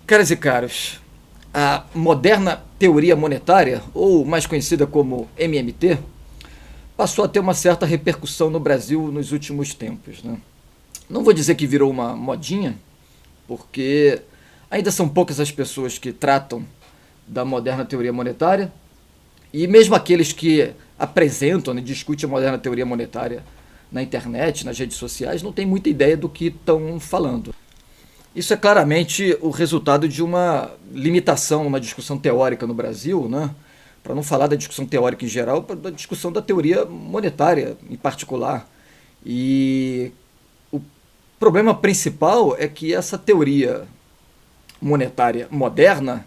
Caras e caros, a moderna teoria monetária, ou mais conhecida como MMT, passou a ter uma certa repercussão no Brasil nos últimos tempos, né? Não vou dizer que virou uma modinha, porque ainda são poucas as pessoas que tratam da moderna teoria monetária, e mesmo aqueles que apresentam e discutem a moderna teoria monetária na internet, nas redes sociais, não têm muita ideia do que estão falando. Isso é claramente o resultado de uma limitação na discussão teórica no Brasil, né? Para não falar da discussão teórica em geral, da discussão da teoria monetária em particular. E o problema principal é que essa teoria monetária moderna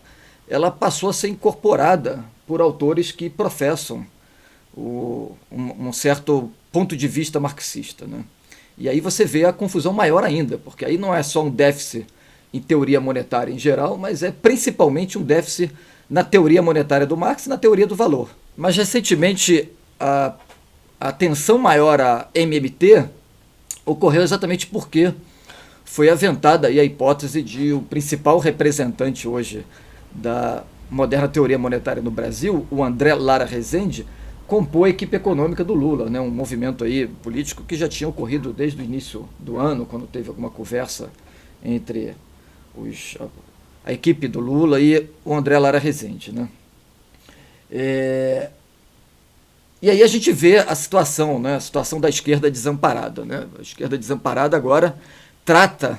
ela passou a ser incorporada por autores que professam um certo ponto de vista marxista, né? E aí você vê a confusão maior ainda, porque aí não é só um déficit em teoria monetária em geral, mas é principalmente um déficit na teoria monetária do Marx e na teoria do valor. Mas recentemente a atenção maior à MMT ocorreu exatamente porque foi aventada aí a hipótese de o principal representante hoje da moderna teoria monetária no Brasil, o André Lara Rezende, compor a equipe econômica do Lula, né? Um movimento aí político que já tinha ocorrido desde o início do ano, quando teve alguma conversa entre a equipe do Lula e o André Lara Rezende, né? E aí a gente vê a situação, né? A situação da esquerda desamparada, né? A esquerda desamparada agora trata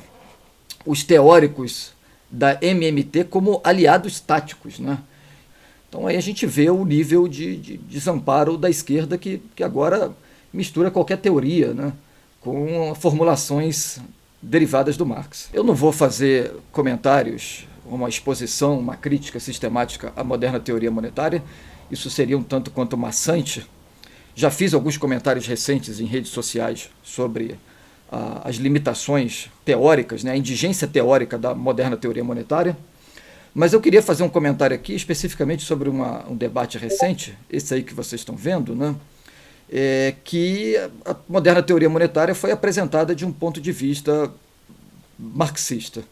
os teóricos da MMT como aliados táticos, né? Então aí a gente vê o nível de desamparo da esquerda que agora mistura qualquer teoria, né, com formulações derivadas do Marx. Eu não vou fazer comentários, uma exposição, uma crítica sistemática à moderna teoria monetária, isso seria um tanto quanto maçante. Já fiz alguns comentários recentes em redes sociais sobre as limitações teóricas, né, a indigência teórica da moderna teoria monetária. Mas eu queria fazer um comentário aqui especificamente sobre um debate recente, esse aí que vocês estão vendo, né? Que a moderna teoria monetária foi apresentada de um ponto de vista marxista.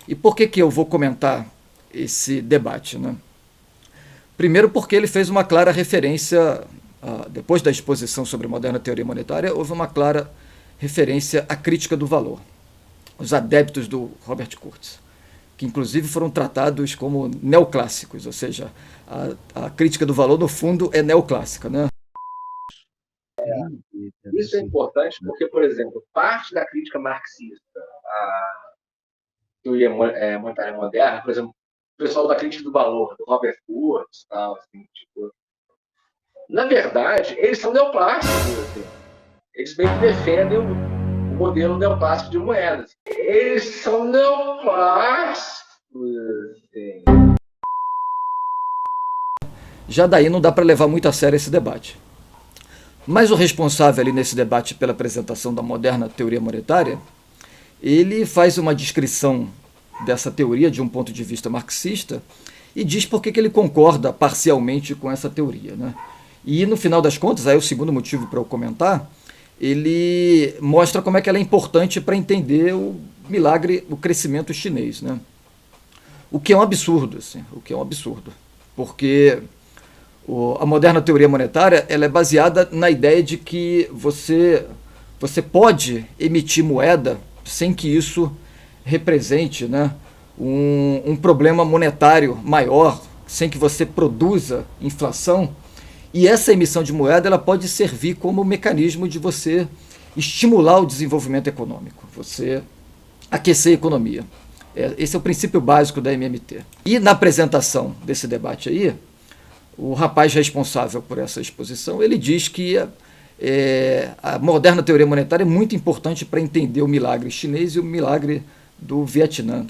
E por que eu vou comentar esse debate, né? Primeiro porque ele fez uma clara referência, depois da exposição sobre a moderna teoria monetária, houve uma clara referência à crítica do valor, os adeptos do Robert Kurz, que inclusive foram tratados como neoclássicos, ou seja, a crítica do valor, no fundo, é neoclássica, né? Isso é importante porque, por exemplo, parte da crítica marxista à teoria monetária moderna, por exemplo, o pessoal da crítica do valor, do Robert Kurz, tal, assim, tipo, na verdade, eles são neoclássicos, assim. Eles meio que defendem o modelo neoclássico de moedas. Eles são neoclássicos. Já daí não dá para levar muito a sério esse debate. Mas o responsável ali nesse debate pela apresentação da moderna teoria monetária, ele faz uma descrição dessa teoria de um ponto de vista marxista e diz por que ele concorda parcialmente com essa teoria, né? E no final das contas, aí é o segundo motivo para eu comentar, ele mostra como é que ela é importante para entender o milagre, o crescimento chinês, né? O que é um absurdo, assim, o que é um absurdo, porque a moderna teoria monetária ela é baseada na ideia de que você pode emitir moeda sem que isso represente, né, um problema monetário maior, sem que você produza inflação. E essa emissão de moeda ela pode servir como mecanismo de você estimular o desenvolvimento econômico, você aquecer a economia. Esse é o princípio básico da MMT. E na apresentação desse debate aí, o rapaz responsável por essa exposição, ele diz que a moderna teoria monetária é muito importante para entender o milagre chinês e o milagre do Vietnã.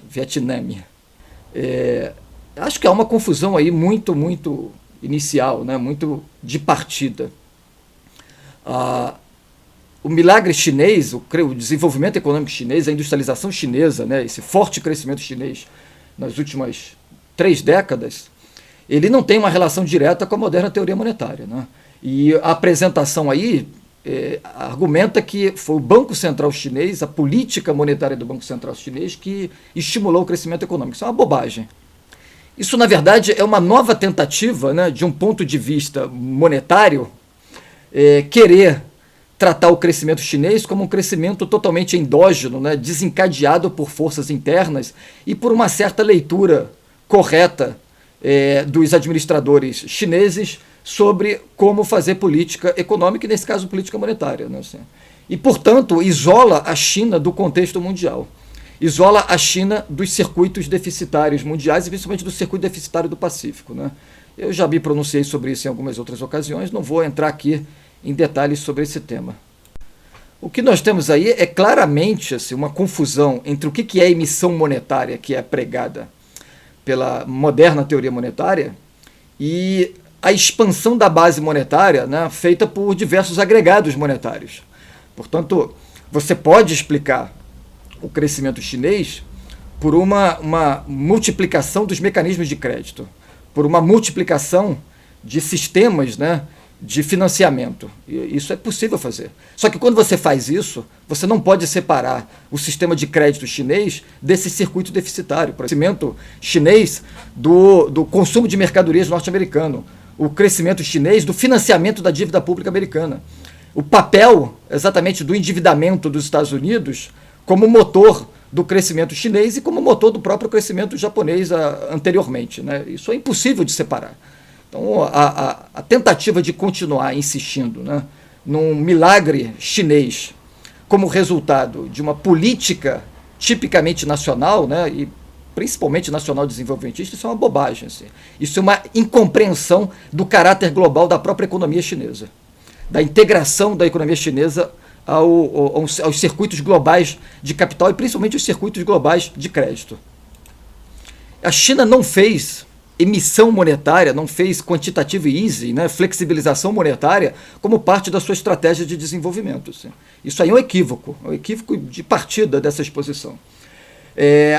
Acho que há uma confusão aí muito inicial, né, muito de partida. O milagre chinês, o desenvolvimento econômico chinês, a industrialização chinesa, né, esse forte crescimento chinês nas últimas 3 décadas, ele não tem uma relação direta com a moderna teoria monetária, né? E a apresentação aí argumenta que foi o Banco Central chinês, a política monetária do Banco Central chinês, que estimulou o crescimento econômico. Isso é uma bobagem. Isso, na verdade, é uma nova tentativa, né, de um ponto de vista monetário, querer tratar o crescimento chinês como um crescimento totalmente endógeno, né, desencadeado por forças internas e por uma certa leitura correta dos administradores chineses sobre como fazer política econômica e, nesse caso, política monetária, né, assim. E, portanto, isola a China do contexto mundial. Isola a China dos circuitos deficitários mundiais e principalmente do circuito deficitário do Pacífico, né? Eu já me pronunciei sobre isso em algumas outras ocasiões, não vou entrar aqui em detalhes sobre esse tema. O que nós temos aí é claramente assim, uma confusão entre o que é a emissão monetária, que é pregada pela moderna teoria monetária, e a expansão da base monetária, né, feita por diversos agregados monetários. Portanto, você pode explicar o crescimento chinês por uma multiplicação dos mecanismos de crédito, por uma multiplicação de sistemas, né, de financiamento. E isso é possível fazer. Só que quando você faz isso, você não pode separar o sistema de crédito chinês desse circuito deficitário. O crescimento chinês do consumo de mercadorias norte-americano, o crescimento chinês do financiamento da dívida pública americana, o papel exatamente do endividamento dos Estados Unidos como motor do crescimento chinês e como motor do próprio crescimento japonês anteriormente, né? Isso é impossível de separar. Então, a tentativa de continuar insistindo, né, num milagre chinês como resultado de uma política tipicamente nacional, né, e principalmente nacional desenvolvimentista, isso é uma bobagem. Assim. Isso é uma incompreensão do caráter global da própria economia chinesa, da integração da economia chinesa aos circuitos globais de capital e principalmente os circuitos globais de crédito. A China não fez emissão monetária, não fez quantitative easing, né, flexibilização monetária, como parte da sua estratégia de desenvolvimento. Assim. Isso aí é um equívoco de partida dessa exposição.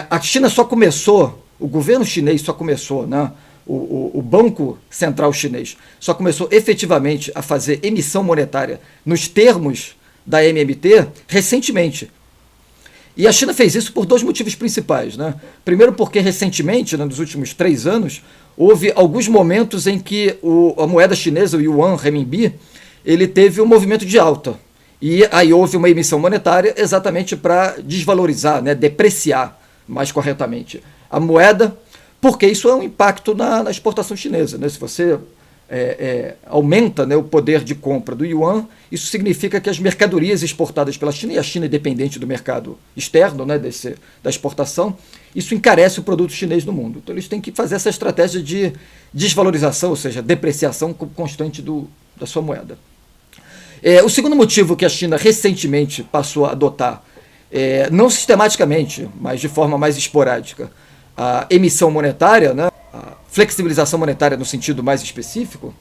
A China só começou, o governo chinês só começou, né, o Banco Central chinês só começou efetivamente a fazer emissão monetária nos termos da MMT recentemente. E a China fez isso por dois motivos principais, né? Primeiro porque recentemente, né, nos últimos 3 anos, houve alguns momentos em que a moeda chinesa, o yuan, renminbi, ele teve um movimento de alta. E aí houve uma emissão monetária exatamente para desvalorizar, né, depreciar, mais corretamente, a moeda, porque isso é um impacto na exportação chinesa, né? Se você aumenta, né, o poder de compra do yuan, isso significa que as mercadorias exportadas pela China, e a China é dependente do mercado externo, né, da exportação, isso encarece o produto chinês no mundo. Então eles têm que fazer essa estratégia de desvalorização, ou seja, depreciação constante da sua moeda. O segundo motivo que a China recentemente passou a adotar, não sistematicamente, mas de forma mais esporádica, a emissão monetária, né, a flexibilização monetária no sentido mais específico,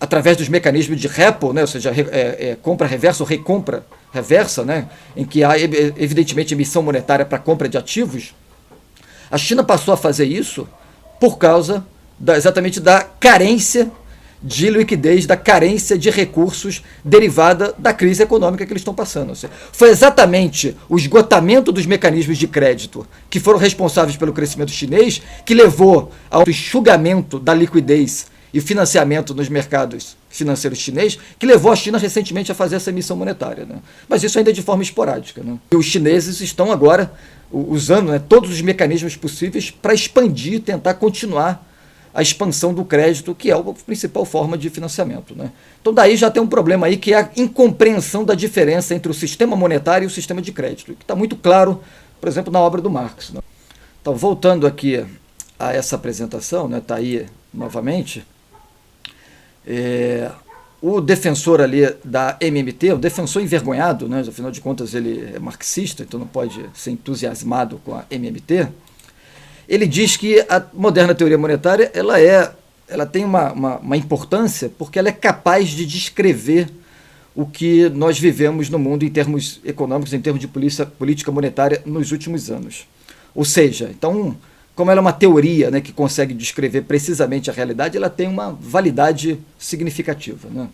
através dos mecanismos de repo, né, ou seja, compra reversa ou recompra reversa, né, em que há evidentemente emissão monetária para compra de ativos, a China passou a fazer isso por causa exatamente da carência de liquidez, da carência de recursos derivada da crise econômica que eles estão passando. Foi exatamente o esgotamento dos mecanismos de crédito que foram responsáveis pelo crescimento chinês que levou ao enxugamento da liquidez e financiamento nos mercados financeiros chineses, que levou a China recentemente a fazer essa emissão monetária. Né? Mas isso ainda de forma esporádica. Né? E os chineses estão agora usando, né, todos os mecanismos possíveis para expandir, tentar continuar a expansão do crédito, que é a principal forma de financiamento. Né? Então daí já tem um problema aí, que é a incompreensão da diferença entre o sistema monetário e o sistema de crédito, que está muito claro, por exemplo, na obra do Marx. Né? Então, voltando aqui a essa apresentação, né, está aí novamente, o defensor ali da MMT, o defensor envergonhado, né, afinal de contas ele é marxista, então não pode ser entusiasmado com a MMT, ele diz que a moderna teoria monetária ela tem uma importância porque ela é capaz de descrever o que nós vivemos no mundo em termos econômicos, em termos de política monetária nos últimos anos. Ou seja, então, como ela é uma teoria, né, que consegue descrever precisamente a realidade, ela tem uma validade significativa. Né?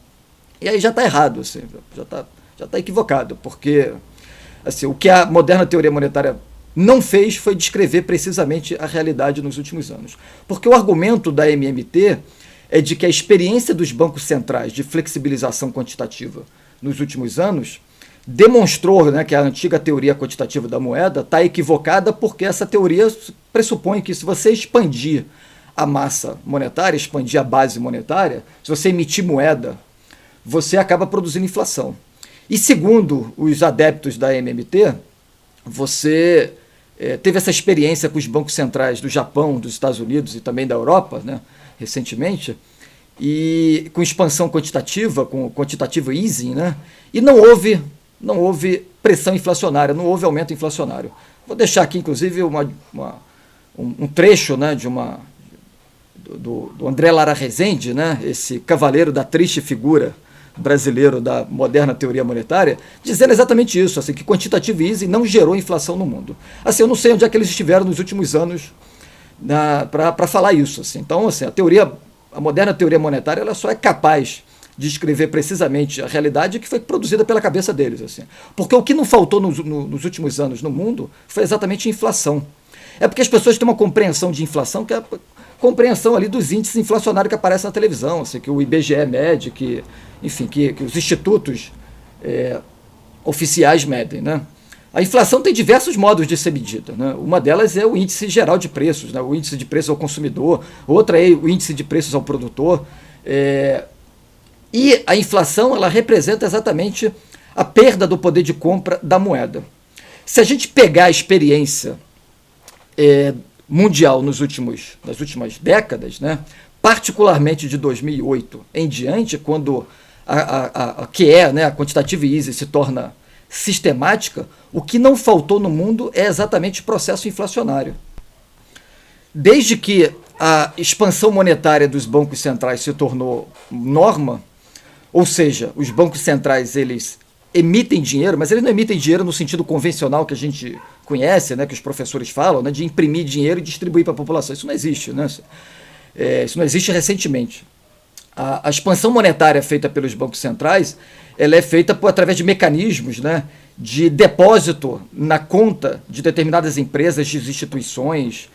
E aí já está errado, assim, já tá equivocado, porque assim, o que a moderna teoria monetária não fez foi descrever precisamente a realidade nos últimos anos. Porque o argumento da MMT é de que a experiência dos bancos centrais de flexibilização quantitativa nos últimos anos demonstrou, né, que a antiga teoria quantitativa da moeda está equivocada, porque essa teoria pressupõe que se você expandir a massa monetária, expandir a base monetária, se você emitir moeda, você acaba produzindo inflação. E segundo os adeptos da MMT, você teve essa experiência com os bancos centrais do Japão, dos Estados Unidos e também da Europa, né, recentemente, e com expansão quantitativa, com quantitative easing, né, e não houve pressão inflacionária, não houve aumento inflacionário. Vou deixar aqui, inclusive, um trecho, né, do André Lara Rezende, né, esse cavaleiro da triste figura brasileiro da moderna teoria monetária, dizendo exatamente isso, assim, que quantitative easing não gerou inflação no mundo. Assim, eu não sei onde é que eles estiveram nos últimos anos para falar isso. Assim. Então, assim, a moderna teoria monetária ela só é capaz de descrever precisamente a realidade que foi produzida pela cabeça deles. Assim. Porque o que não faltou nos últimos anos no mundo foi exatamente inflação. É porque as pessoas têm uma compreensão de inflação que é a compreensão ali dos índices inflacionários que aparecem na televisão, assim, que o IBGE mede, que os institutos oficiais medem. Né? A inflação tem diversos modos de ser medida. Né? Uma delas é o índice geral de preços, né? O índice de preços ao consumidor, outra é o índice de preços ao produtor. E a inflação ela representa exatamente a perda do poder de compra da moeda. Se a gente pegar a experiência mundial nas últimas décadas, né, particularmente de 2008 em diante, quando a quantitative easing se torna sistemática, o que não faltou no mundo é exatamente o processo inflacionário. Desde que a expansão monetária dos bancos centrais se tornou norma, ou seja, os bancos centrais eles emitem dinheiro, mas eles não emitem dinheiro no sentido convencional que a gente conhece, né, que os professores falam, né, de imprimir dinheiro e distribuir para a população. Isso não existe, né? Isso não existe recentemente. A expansão monetária feita pelos bancos centrais ela é feita através de mecanismos, né, de depósito na conta de determinadas empresas, de instituições,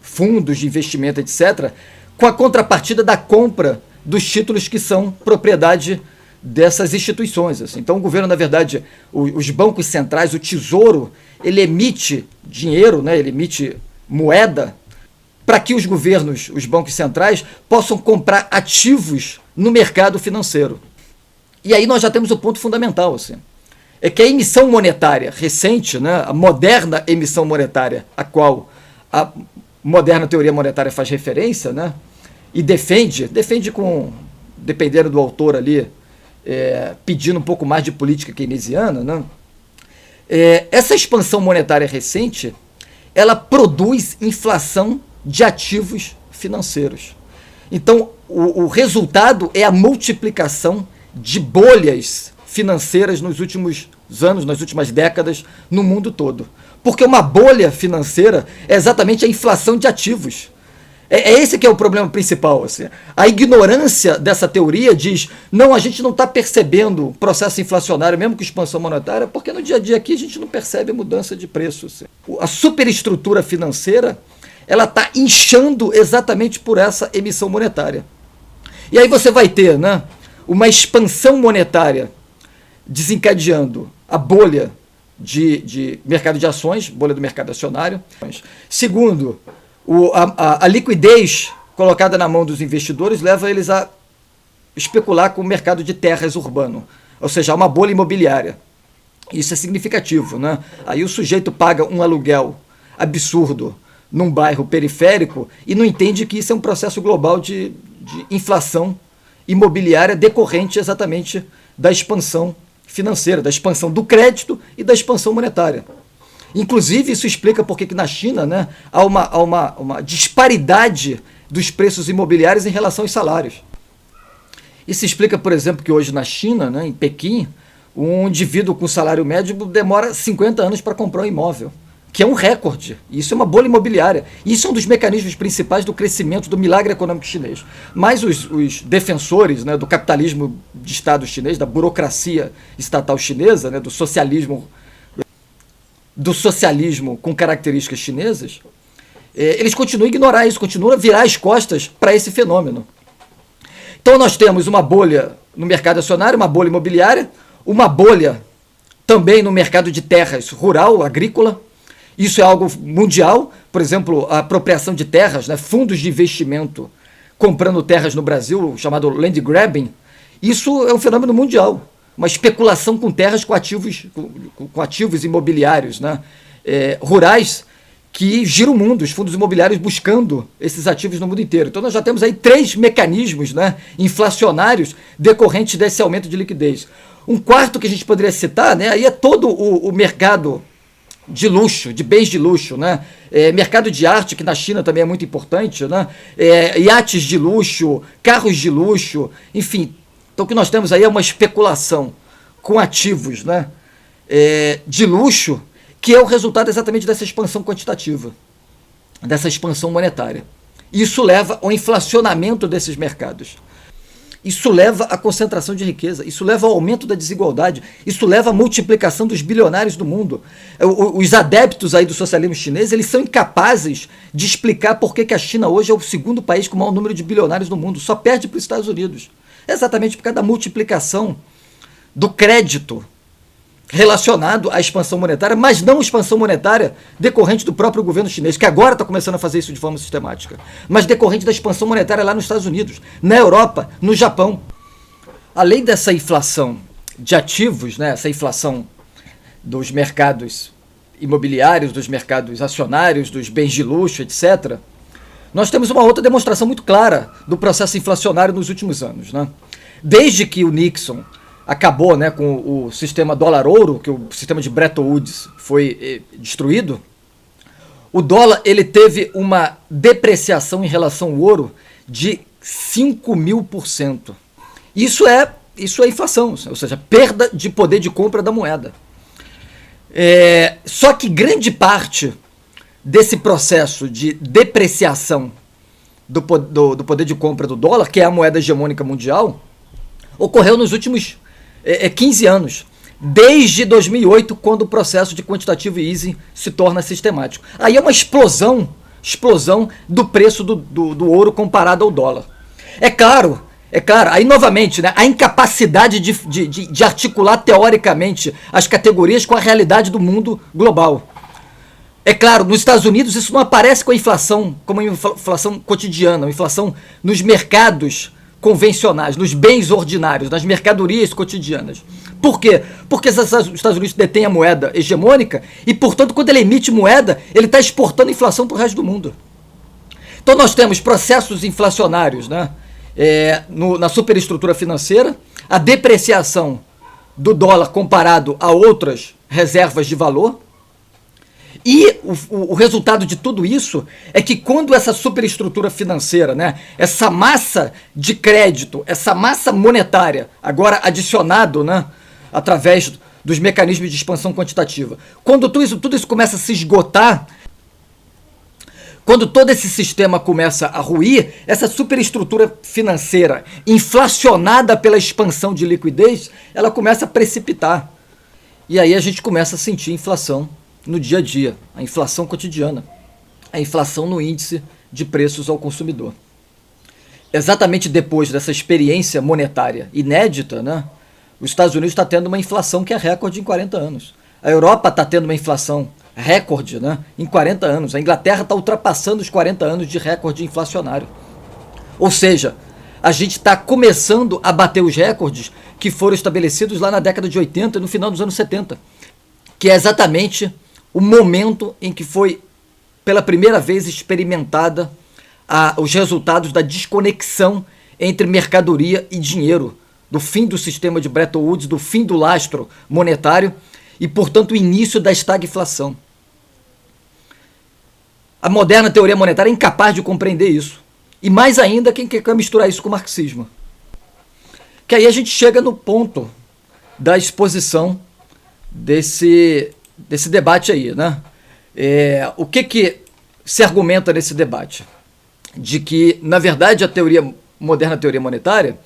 fundos de investimento, etc., com a contrapartida da compra dos títulos que são propriedade dessas instituições. Assim. Então, o governo, na verdade, os bancos centrais, o Tesouro, ele emite dinheiro, né, ele emite moeda para que os governos, os bancos centrais, possam comprar ativos no mercado financeiro. E aí nós já temos o ponto fundamental. Assim. É que a emissão monetária recente, né, a moderna emissão monetária, a qual a moderna teoria monetária faz referência, né, e defende com, dependendo do autor ali, pedindo um pouco mais de política keynesiana, né, essa expansão monetária recente, ela produz inflação de ativos financeiros. Então, o resultado é a multiplicação de bolhas financeiras nos últimos anos, nas últimas décadas, no mundo todo. Porque uma bolha financeira é exatamente a inflação de ativos. Esse que é o problema principal. Assim. A ignorância dessa teoria diz, não, a gente não está percebendo o processo inflacionário, mesmo com expansão monetária, porque no dia a dia aqui a gente não percebe a mudança de preço. Assim. A superestrutura financeira ela está inchando exatamente por essa emissão monetária. E aí você vai ter, né, uma expansão monetária desencadeando a bolha de mercado de ações, bolha do mercado acionário. Segundo, a liquidez colocada na mão dos investidores leva eles a especular com o mercado de terras urbano, ou seja, uma bolha imobiliária. Isso é significativo. Né? Aí o sujeito paga um aluguel absurdo num bairro periférico e não entende que isso é um processo global de inflação imobiliária decorrente exatamente da expansão financeira, da expansão do crédito e da expansão monetária. Inclusive, isso explica por que na China, né, há uma disparidade dos preços imobiliários em relação aos salários. Isso explica, por exemplo, que hoje na China, né, em Pequim, um indivíduo com salário médio demora 50 anos para comprar um imóvel. que é um recorde. Isso é uma bolha imobiliária. Isso é um dos mecanismos principais do crescimento do milagre econômico chinês. Mas os defensores, né, do capitalismo de Estado chinês, da burocracia estatal chinesa, né, do socialismo com características chinesas, eles continuam a ignorar isso, continuam a virar as costas para esse fenômeno. Então nós temos uma bolha no mercado acionário, uma bolha imobiliária, uma bolha também no mercado de terras rural, agrícola. Isso é algo mundial, por exemplo, a apropriação de terras, né, fundos de investimento comprando terras no Brasil, chamado land grabbing. Isso é um fenômeno mundial, uma especulação com terras com ativos imobiliários, né, rurais, que gira o mundo, os fundos imobiliários buscando esses ativos no mundo inteiro. Então nós já temos aí 3 mecanismos, né, inflacionários decorrentes desse aumento de liquidez. Um quarto que a gente poderia citar, né, aí é todo o mercado de luxo, de bens de luxo, né? Mercado de arte, que na China também é muito importante, né? Iates de luxo, carros de luxo, enfim. Então o que nós temos aí é uma especulação com ativos, né, de luxo, que é o resultado exatamente dessa expansão quantitativa, dessa expansão monetária. Isso leva ao inflacionamento desses mercados. Isso leva à concentração de riqueza, isso leva ao aumento da desigualdade, isso leva à multiplicação dos bilionários do mundo. Os adeptos aí do socialismo chinês, eles são incapazes de explicar por que a China hoje é o segundo país com o maior número de bilionários do mundo, só perde para os Estados Unidos. Exatamente por causa da multiplicação do crédito relacionado à expansão monetária, mas não expansão monetária decorrente do próprio governo chinês, que agora está começando a fazer isso de forma sistemática, mas decorrente da expansão monetária lá nos Estados Unidos, na Europa, no Japão. Além dessa inflação de ativos, né, essa inflação dos mercados imobiliários, dos mercados acionários, dos bens de luxo, etc., nós temos uma outra demonstração muito clara do processo inflacionário nos últimos anos, né? Desde que o Nixon acabou, né, com o sistema dólar-ouro, que o sistema de Bretton Woods foi destruído, o dólar ele teve uma depreciação em relação ao ouro de 5.000%. Isso é inflação, ou seja, perda de poder de compra da moeda. Só que grande parte desse processo de depreciação do poder de compra do dólar, que é a moeda hegemônica mundial, ocorreu nos últimos 15 anos, desde 2008, quando o processo de quantitative easing se torna sistemático. Aí é uma explosão do preço do ouro comparado ao dólar. É claro, aí novamente, né, a incapacidade de articular teoricamente as categorias com a realidade do mundo global. É claro, nos Estados Unidos isso não aparece com a inflação, como a inflação cotidiana, a inflação nos mercados convencionais, nos bens ordinários, nas mercadorias cotidianas. Por quê? Porque os Estados Unidos detêm a moeda hegemônica e, portanto, quando ele emite moeda, ele está exportando inflação para o resto do mundo. Então nós temos processos inflacionários, né, na superestrutura financeira, a depreciação do dólar comparado a outras reservas de valor. E o resultado de tudo isso é que quando essa superestrutura financeira, né, essa massa de crédito, essa massa monetária, agora adicionado, né, através dos mecanismos de expansão quantitativa, quando tudo isso começa a se esgotar, quando todo esse sistema começa a ruir, essa superestrutura financeira, inflacionada pela expansão de liquidez, ela começa a precipitar. E aí a gente começa a sentir inflação no dia a dia, a inflação cotidiana, a inflação no índice de preços ao consumidor. Exatamente depois dessa experiência monetária inédita, né, os Estados Unidos está tendo uma inflação que é recorde em 40 anos. A Europa está tendo uma inflação recorde, né, em 40 anos. A Inglaterra está ultrapassando os 40 anos de recorde inflacionário. Ou seja, a gente está começando a bater os recordes que foram estabelecidos lá na década de 80 e no final dos anos 70, que é exatamente o momento em que foi pela primeira vez experimentada os resultados da desconexão entre mercadoria e dinheiro, do fim do sistema de Bretton Woods, do fim do lastro monetário e, portanto, o início da estagflação. A moderna teoria monetária é incapaz de compreender isso. E mais ainda quem quer misturar isso com o marxismo. Que aí a gente chega no ponto da exposição desse debate aí, né? O que se argumenta nesse debate? De que, na verdade, a moderna teoria monetária,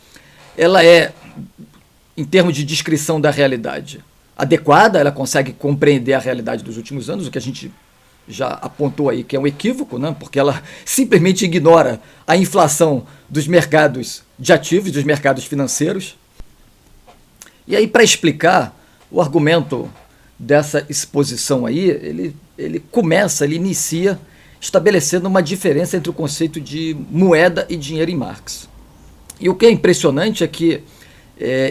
ela é, em termos de descrição da realidade, adequada, ela consegue compreender a realidade dos últimos anos, o que a gente já apontou aí que é um equívoco, né? Porque ela simplesmente ignora a inflação dos mercados de ativos, dos mercados financeiros. E aí, para explicar o argumento dessa exposição aí, ele inicia estabelecendo uma diferença entre o conceito de moeda e dinheiro em Marx. E o que é impressionante é que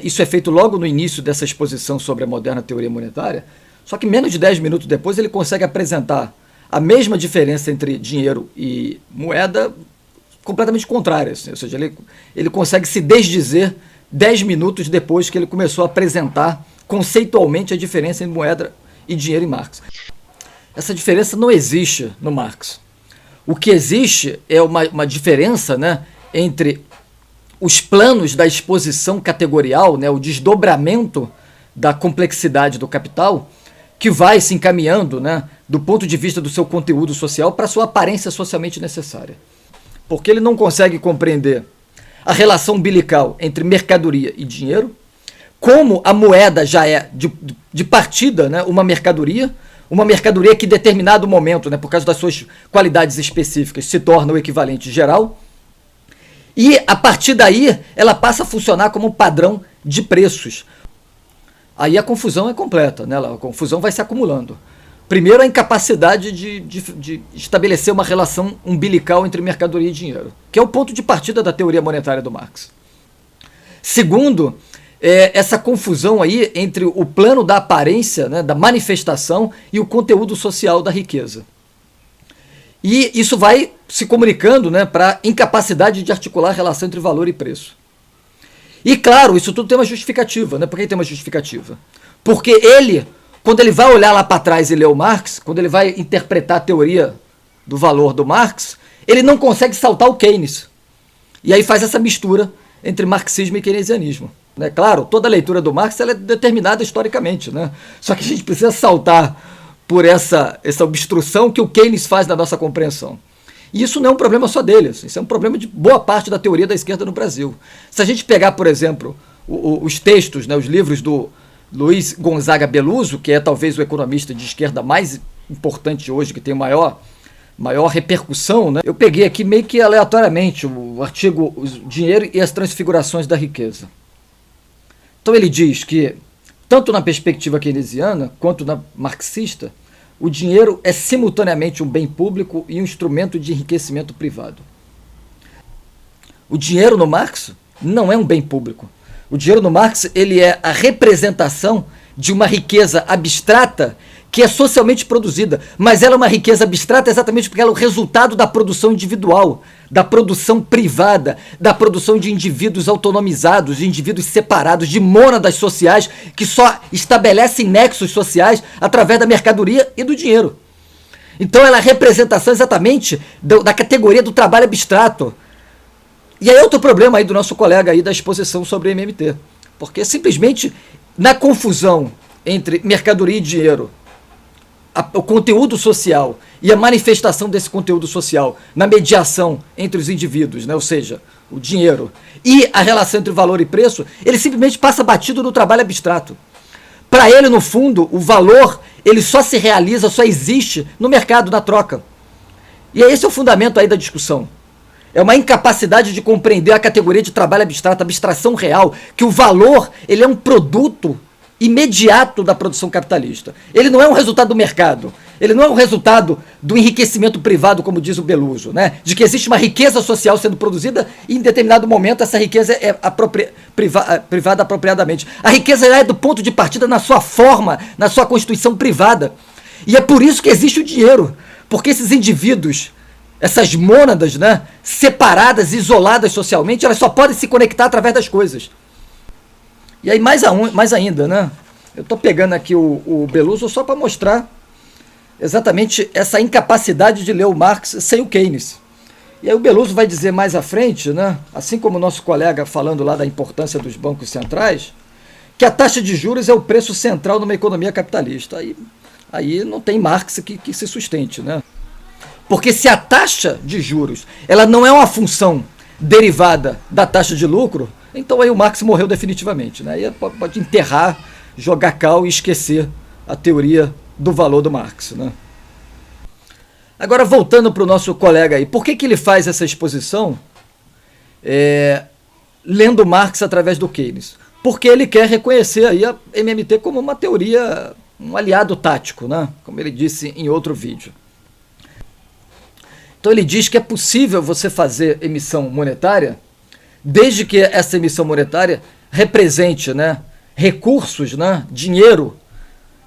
isso é feito logo no início dessa exposição sobre a moderna teoria monetária, só que menos de 10 minutos depois ele consegue apresentar a mesma diferença entre dinheiro e moeda completamente contrária. Assim, ou seja, ele consegue se desdizer 10 minutos depois que ele começou a apresentar conceitualmente a diferença entre moeda e dinheiro em Marx. Essa diferença não existe no Marx. O que existe é uma diferença, né, entre os planos da exposição categorial, né, o desdobramento da complexidade do capital, que vai se encaminhando, né, do ponto de vista do seu conteúdo social para a sua aparência socialmente necessária. Porque ele não consegue compreender a relação umbilical entre mercadoria e dinheiro, como a moeda já é de partida, né, uma mercadoria que em determinado momento, né, por causa das suas qualidades específicas, se torna o equivalente geral, e a partir daí ela passa a funcionar como um padrão de preços. Aí a confusão é completa, né? A confusão vai se acumulando. Primeiro, a incapacidade de estabelecer uma relação umbilical entre mercadoria e dinheiro, que é o ponto de partida da teoria monetária do Marx. Segundo, essa confusão aí entre o plano da aparência, né, da manifestação, e o conteúdo social da riqueza. E isso vai se comunicando, né, para a incapacidade de articular a relação entre valor e preço. E claro, isso tudo tem uma justificativa, né? Por que tem uma justificativa? Porque quando ele vai olhar lá para trás e ler o Marx, quando ele vai interpretar a teoria do valor do Marx, ele não consegue saltar o Keynes. E aí faz essa mistura entre marxismo e keynesianismo. Né? Claro, toda a leitura do Marx ela é determinada historicamente, né? Só que a gente precisa saltar por essa obstrução que o Keynes faz na nossa compreensão. E isso não é um problema só deles, isso é um problema de boa parte da teoria da esquerda no Brasil. Se a gente pegar, por exemplo, os textos, né, os livros do Luiz Gonzaga Beluso, que é talvez o economista de esquerda mais importante hoje, que tem maior repercussão, né? Eu peguei aqui meio que aleatoriamente o artigo O Dinheiro e as Transfigurações da Riqueza. Então ele diz que, tanto na perspectiva keynesiana quanto na marxista, o dinheiro é simultaneamente um bem público e um instrumento de enriquecimento privado. O dinheiro no Marx não é um bem público. O dinheiro no Marx ele é a representação de uma riqueza abstrata que é socialmente produzida, mas ela é uma riqueza abstrata exatamente porque ela é o resultado da produção individual, da produção privada, da produção de indivíduos autonomizados, de indivíduos separados, de mônadas sociais que só estabelecem nexos sociais através da mercadoria e do dinheiro. Então ela é a representação exatamente da categoria do trabalho abstrato. E aí outro problema aí do nosso colega aí da exposição sobre MMT, porque simplesmente na confusão entre mercadoria e dinheiro, o conteúdo social e a manifestação desse conteúdo social na mediação entre os indivíduos, né, ou seja, o dinheiro, e a relação entre valor e preço, ele simplesmente passa batido no trabalho abstrato. Para ele, no fundo, o valor ele só se realiza, só existe no mercado, na troca. E esse é o fundamento aí da discussão. É uma incapacidade de compreender a categoria de trabalho abstrato, abstração real, que o valor ele é um produto imediato da produção capitalista. Ele não é um resultado do mercado, ele não é um resultado do enriquecimento privado, como diz o Beluso, né? De que existe uma riqueza social sendo produzida e em determinado momento essa riqueza é privada apropriadamente. A riqueza é do ponto de partida na sua forma, na sua constituição privada. E é por isso que existe o dinheiro, porque esses indivíduos, essas mônadas, né, separadas, isoladas socialmente, elas só podem se conectar através das coisas. E aí mais ainda, né? Eu estou pegando aqui o Beluso só para mostrar exatamente essa incapacidade de ler o Marx sem o Keynes. E aí o Beluso vai dizer mais à frente, né, assim como o nosso colega falando lá da importância dos bancos centrais, que a taxa de juros é o preço central numa economia capitalista. Aí Aí não tem Marx que se sustente, né? Porque se a taxa de juros ela não é uma função derivada da taxa de lucro, então aí o Marx morreu definitivamente, né? Aí pode enterrar, jogar cal e esquecer a teoria do valor do Marx, né? Agora, voltando para o nosso colega aí, por que ele faz essa exposição lendo Marx através do Keynes? Porque ele quer reconhecer aí a MMT como uma teoria, um aliado tático, né? Como ele disse em outro vídeo. Então ele diz que é possível você fazer emissão monetária desde que essa emissão monetária represente, né, recursos, né, dinheiro,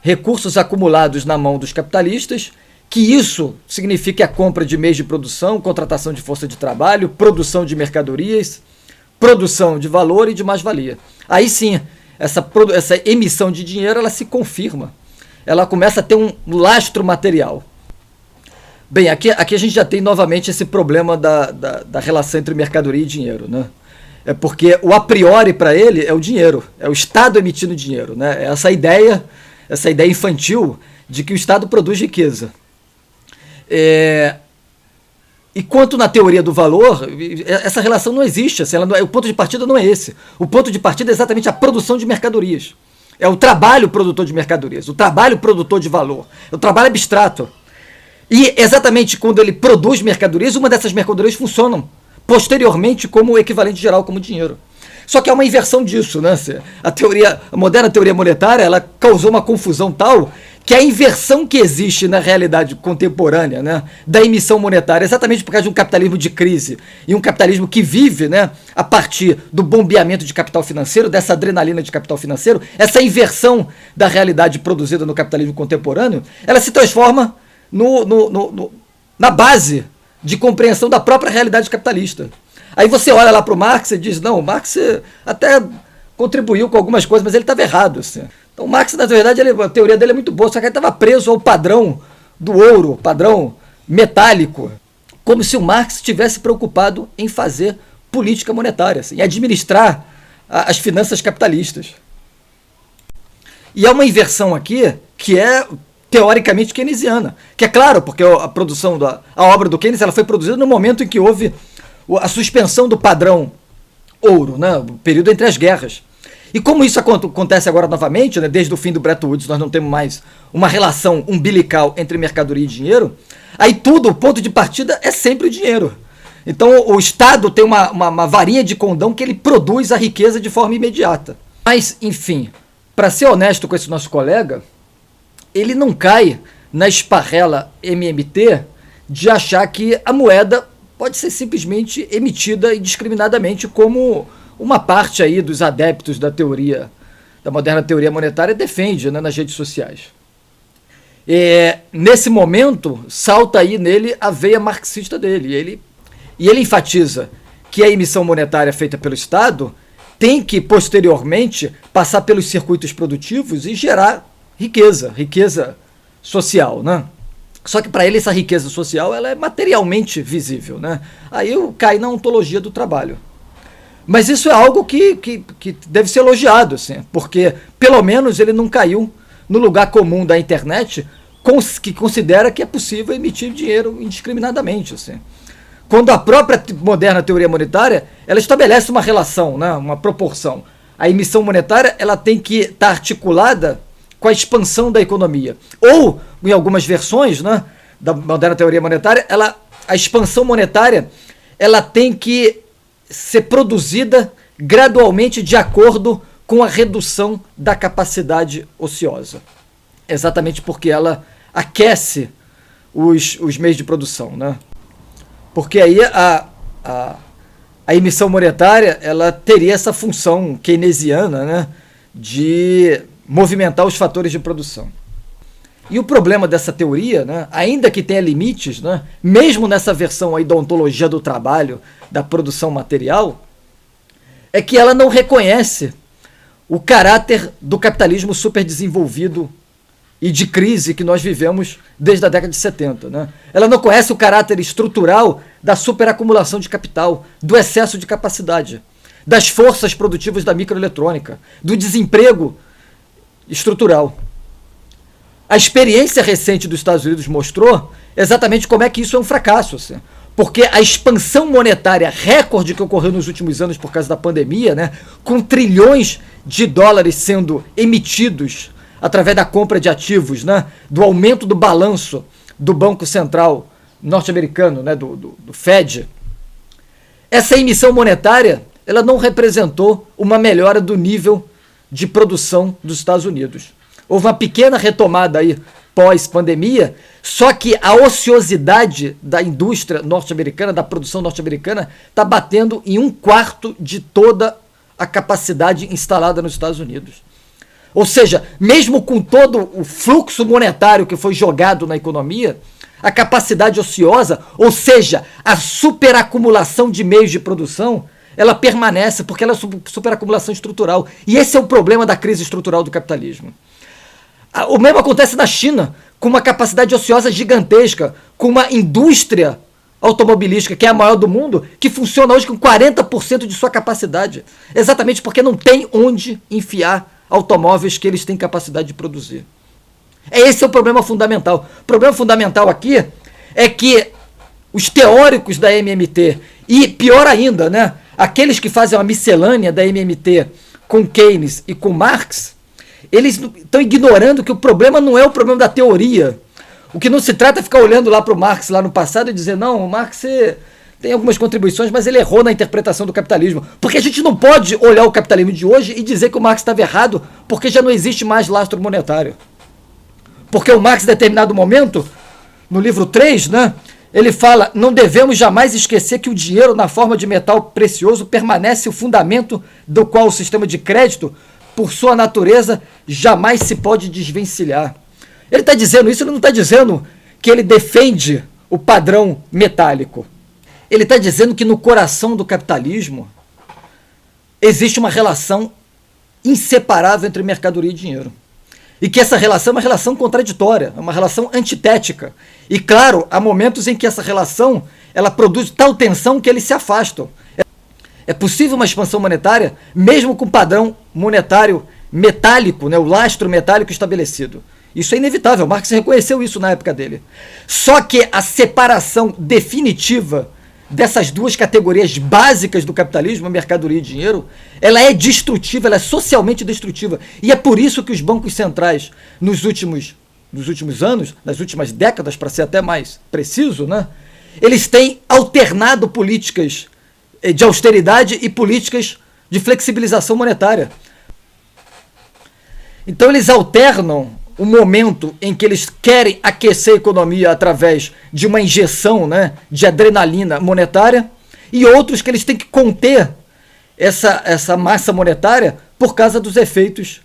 recursos acumulados na mão dos capitalistas, que isso signifique a compra de meios de produção, contratação de força de trabalho, produção de mercadorias, produção de valor e de mais-valia. Aí sim, essa emissão de dinheiro ela se confirma, ela começa a ter um lastro material. Bem, aqui a gente já tem novamente esse problema da relação entre mercadoria e dinheiro, né? É porque o a priori para ele é o dinheiro, é o Estado emitindo dinheiro, né? Essa ideia infantil de que o Estado produz riqueza. E quanto na teoria do valor, essa relação não existe, assim, o ponto de partida não é esse. O ponto de partida é exatamente a produção de mercadorias. É o trabalho produtor de mercadorias, o trabalho produtor de valor, o trabalho abstrato. E exatamente quando ele produz mercadorias, uma dessas mercadorias funcionam posteriormente como equivalente geral, como dinheiro. Só que é uma inversão disso, né? A moderna teoria monetária ela causou uma confusão tal que a inversão que existe na realidade contemporânea, né, da emissão monetária, exatamente por causa de um capitalismo de crise e um capitalismo que vive, né, a partir do bombeamento de capital financeiro, dessa adrenalina de capital financeiro, essa inversão da realidade produzida no capitalismo contemporâneo, ela se transforma na base de compreensão da própria realidade capitalista. Aí você olha lá para o Marx e diz, não, o Marx até contribuiu com algumas coisas, mas ele estava errado. Assim. Então o Marx, na verdade, a teoria dele é muito boa, só que ele estava preso ao padrão do ouro, padrão metálico, como se o Marx estivesse preocupado em fazer política monetária, assim, em administrar as finanças capitalistas. E é uma inversão aqui que é teoricamente keynesiana, que é claro, porque a produção a obra do Keynes ela foi produzida no momento em que houve a suspensão do padrão ouro, né, o período entre as guerras. E como isso acontece agora novamente, né, desde o fim do Bretton Woods nós não temos mais uma relação umbilical entre mercadoria e dinheiro, aí o ponto de partida é sempre o dinheiro. Então o Estado tem uma varinha de condão que ele produz a riqueza de forma imediata. Mas, enfim, para ser honesto com esse nosso colega, ele não cai na esparrela MMT de achar que a moeda pode ser simplesmente emitida indiscriminadamente como uma parte aí dos adeptos da moderna teoria monetária defende, né, nas redes sociais. Nesse momento, salta aí nele a veia marxista dele. E ele enfatiza que a emissão monetária feita pelo Estado tem que, posteriormente, passar pelos circuitos produtivos e gerar riqueza social, né? Só que para ele essa riqueza social ela é materialmente visível, né? Aí cai na ontologia do trabalho. Mas isso é algo que deve ser elogiado, assim, porque pelo menos ele não caiu no lugar comum da internet que considera que é possível emitir dinheiro indiscriminadamente. Assim. Quando a própria moderna teoria monetária ela estabelece uma relação, né, uma proporção. A emissão monetária ela tem que estar articulada com a expansão da economia. Ou, em algumas versões, né, da moderna teoria monetária, a expansão monetária ela tem que ser produzida gradualmente de acordo com a redução da capacidade ociosa. Exatamente porque ela aquece os meios de produção. Né? Porque aí a emissão monetária ela teria essa função keynesiana, né, de movimentar os fatores de produção. E o problema dessa teoria, né, ainda que tenha limites, né, mesmo nessa versão aí da ontologia do trabalho, da produção material, é que ela não reconhece o caráter do capitalismo superdesenvolvido e de crise que nós vivemos desde a década de 70. Né? Ela não conhece o caráter estrutural da superacumulação de capital, do excesso de capacidade, das forças produtivas da microeletrônica, do desemprego estrutural. a experiência recente dos Estados Unidos mostrou exatamente como é que isso é um fracasso, assim. Porque a expansão monetária recorde que ocorreu nos últimos anos por causa da pandemia, né, com trilhões de dólares sendo emitidos através da compra de ativos, né, do aumento do balanço do Banco Central norte-americano, né, do Fed, essa emissão monetária ela não representou uma melhora do nível de produção dos Estados Unidos. Houve uma pequena retomada aí pós-pandemia, só que a ociosidade da indústria norte-americana, da produção norte-americana, está batendo em 1/4 de toda a capacidade instalada nos Estados Unidos. Ou seja, mesmo com todo o fluxo monetário que foi jogado na economia, a capacidade ociosa, ou seja, a superacumulação de meios de produção, ela permanece porque ela é superacumulação estrutural. E esse é o problema da crise estrutural do capitalismo. O mesmo acontece na China, com uma capacidade ociosa gigantesca, com uma indústria automobilística, que é a maior do mundo, que funciona hoje com 40% de sua capacidade. Exatamente porque não tem onde enfiar automóveis que eles têm capacidade de produzir. Esse é o problema fundamental. O problema fundamental aqui é que os teóricos da MMT, e pior ainda, né, aqueles que fazem uma miscelânea da MMT com Keynes e com Marx, eles estão ignorando que o problema não é o problema da teoria. O que não se trata é ficar olhando lá para o Marx lá no passado e dizer, não, o Marx tem algumas contribuições, mas ele errou na interpretação do capitalismo. Porque a gente não pode olhar o capitalismo de hoje e dizer que o Marx estava errado, porque já não existe mais lastro monetário. Porque o Marx, em determinado momento, no livro 3, né, ele fala, não devemos jamais esquecer que o dinheiro na forma de metal precioso permanece o fundamento do qual o sistema de crédito, por sua natureza, jamais se pode desvencilhar. Ele está dizendo isso, ele não está dizendo que ele defende o padrão metálico. Ele está dizendo que no coração do capitalismo existe uma relação inseparável entre mercadoria e dinheiro. E que essa relação é uma relação contraditória, é uma relação antitética. E claro, há momentos em que essa relação ela produz tal tensão que eles se afastam. É possível uma expansão monetária mesmo com padrão monetário metálico, né, o lastro metálico estabelecido. Isso é inevitável, Marx reconheceu isso na época dele. Só que a separação definitiva dessas duas categorias básicas do capitalismo, mercadoria e dinheiro, ela é destrutiva, ela é socialmente destrutiva. E é por isso que os bancos centrais, nos últimos anos, nas últimas décadas, para ser até mais preciso, né, eles têm alternado políticas de austeridade e políticas de flexibilização monetária. Então eles alternam o momento em que eles querem aquecer a economia através de uma injeção, né, de adrenalina monetária, e outros que eles têm que conter essa massa monetária por causa dos efeitos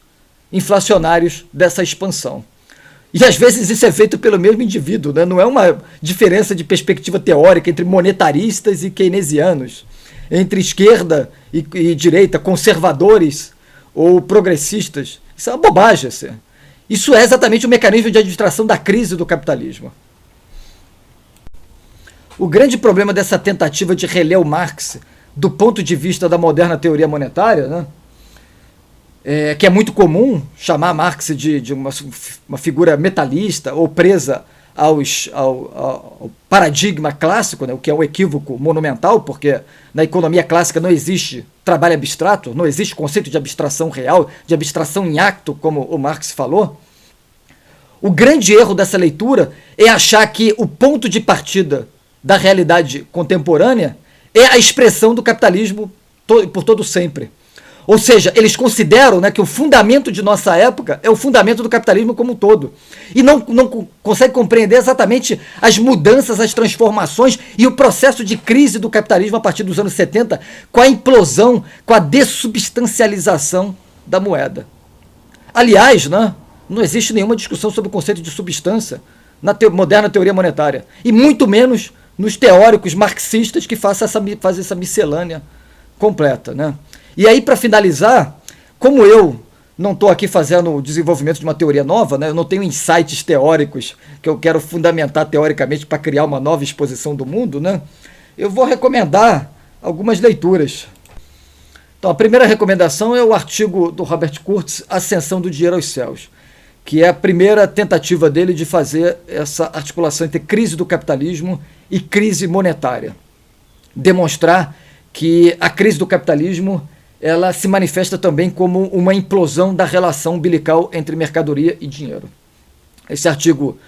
inflacionários dessa expansão. E às vezes isso é feito pelo mesmo indivíduo, né? Não é uma diferença de perspectiva teórica entre monetaristas e keynesianos, entre esquerda e direita, conservadores ou progressistas. Isso é uma bobagem, assim. Isso é exatamente o mecanismo de administração da crise do capitalismo. O grande problema dessa tentativa de reler o Marx do ponto de vista da moderna teoria monetária, né, que é muito comum chamar Marx de uma figura metalista ou presa ao paradigma clássico, né, o que é um equívoco monumental, porque na economia clássica não existe trabalho abstrato, não existe conceito de abstração real, de abstração em acto, como o Marx falou. O grande erro dessa leitura é achar que o ponto de partida da realidade contemporânea é a expressão do capitalismo por todo sempre. Ou seja, eles consideram, né, que o fundamento de nossa época é o fundamento do capitalismo como um todo. E não conseguem compreender exatamente as mudanças, as transformações e o processo de crise do capitalismo a partir dos anos 70, com a implosão, com a dessubstancialização da moeda. Aliás, né, não existe nenhuma discussão sobre o conceito de substância na moderna teoria monetária. E muito menos nos teóricos marxistas que fazem essa miscelânea completa, né? E aí, para finalizar, como eu não estou aqui fazendo o desenvolvimento de uma teoria nova, né, eu não tenho insights teóricos que eu quero fundamentar teoricamente para criar uma nova exposição do mundo, né, eu vou recomendar algumas leituras. Então, a primeira recomendação é o artigo do Robert Kurtz, Ascensão do Dinheiro aos Céus, que é a primeira tentativa dele de fazer essa articulação entre crise do capitalismo e crise monetária. Demonstrar que a crise do capitalismo ela se manifesta também como uma implosão da relação umbilical entre mercadoria e dinheiro. Esse artigo,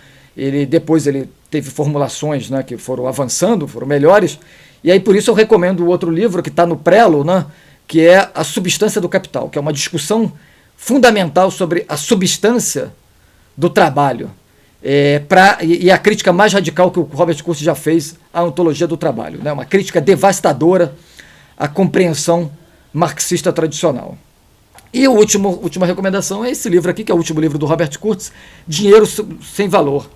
depois ele teve formulações, né, que foram avançando, foram melhores, e aí por isso eu recomendo o outro livro que está no prelo, né, que é A Substância do Capital, que é uma discussão fundamental sobre a substância do trabalho, e a crítica mais radical que o Robert Kurz já fez à ontologia do trabalho, né, uma crítica devastadora à compreensão marxista tradicional. E a última recomendação é esse livro aqui, que é o último livro do Robert Kurz, Dinheiro Sem Valor.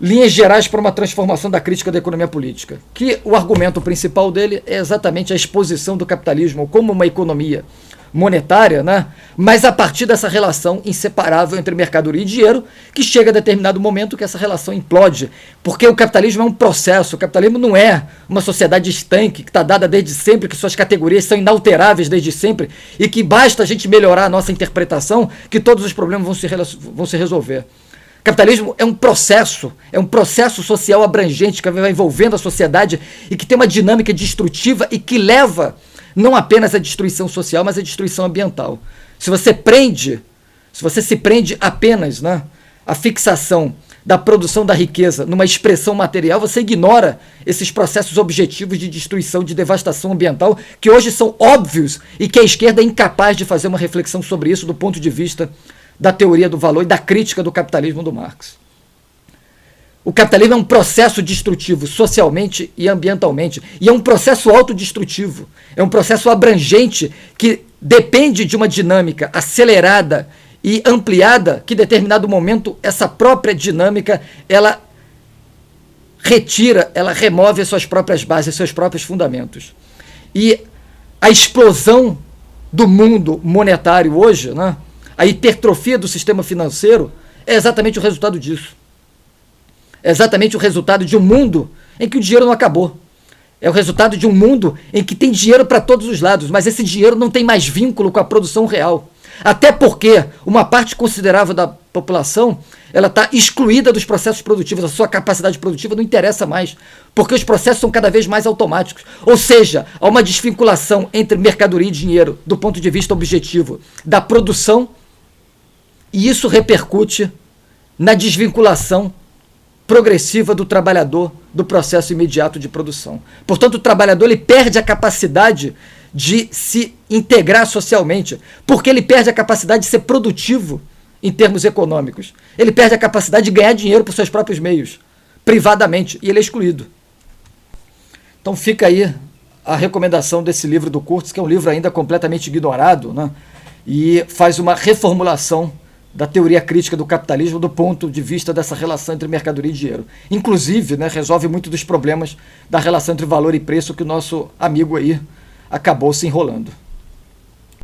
Linhas gerais para uma transformação da crítica da economia política. Que o argumento principal dele é exatamente a exposição do capitalismo como uma economia monetária, né? Mas a partir dessa relação inseparável entre mercadoria e dinheiro, que chega a determinado momento que essa relação implode. Porque o capitalismo é um processo, o capitalismo não é uma sociedade estanque, que está dada desde sempre, que suas categorias são inalteráveis desde sempre, e que basta a gente melhorar a nossa interpretação, que todos os problemas vão se resolver. Capitalismo é um processo social abrangente que vai envolvendo a sociedade e que tem uma dinâmica destrutiva e que leva não apenas à destruição social, mas à destruição ambiental. Se você se prende apenas, né, à fixação da produção da riqueza numa expressão material, você ignora esses processos objetivos de destruição, de devastação ambiental, que hoje são óbvios e que a esquerda é incapaz de fazer uma reflexão sobre isso do ponto de vista da teoria do valor e da crítica do capitalismo do Marx. O capitalismo é um processo destrutivo socialmente e ambientalmente, e é um processo autodestrutivo, é um processo abrangente que depende de uma dinâmica acelerada e ampliada, que em determinado momento essa própria dinâmica ela remove as suas próprias bases, seus próprios fundamentos. E a explosão do mundo monetário hoje, né, a hipertrofia do sistema financeiro é exatamente o resultado disso. É exatamente o resultado de um mundo em que o dinheiro não acabou. É o resultado de um mundo em que tem dinheiro para todos os lados, mas esse dinheiro não tem mais vínculo com a produção real. Até porque uma parte considerável da população ela está excluída dos processos produtivos, a sua capacidade produtiva não interessa mais, porque os processos são cada vez mais automáticos. Ou seja, há uma desvinculação entre mercadoria e dinheiro do ponto de vista objetivo da produção, e isso repercute na desvinculação progressiva do trabalhador do processo imediato de produção. Portanto, o trabalhador ele perde a capacidade de se integrar socialmente, porque ele perde a capacidade de ser produtivo em termos econômicos. Ele perde a capacidade de ganhar dinheiro por seus próprios meios, privadamente, e ele é excluído. Então fica aí a recomendação desse livro do Kurz, que é um livro ainda completamente ignorado, né? E faz uma reformulação da teoria crítica do capitalismo do ponto de vista dessa relação entre mercadoria e dinheiro. Inclusive, né, resolve muito dos problemas da relação entre valor e preço que o nosso amigo aí acabou se enrolando.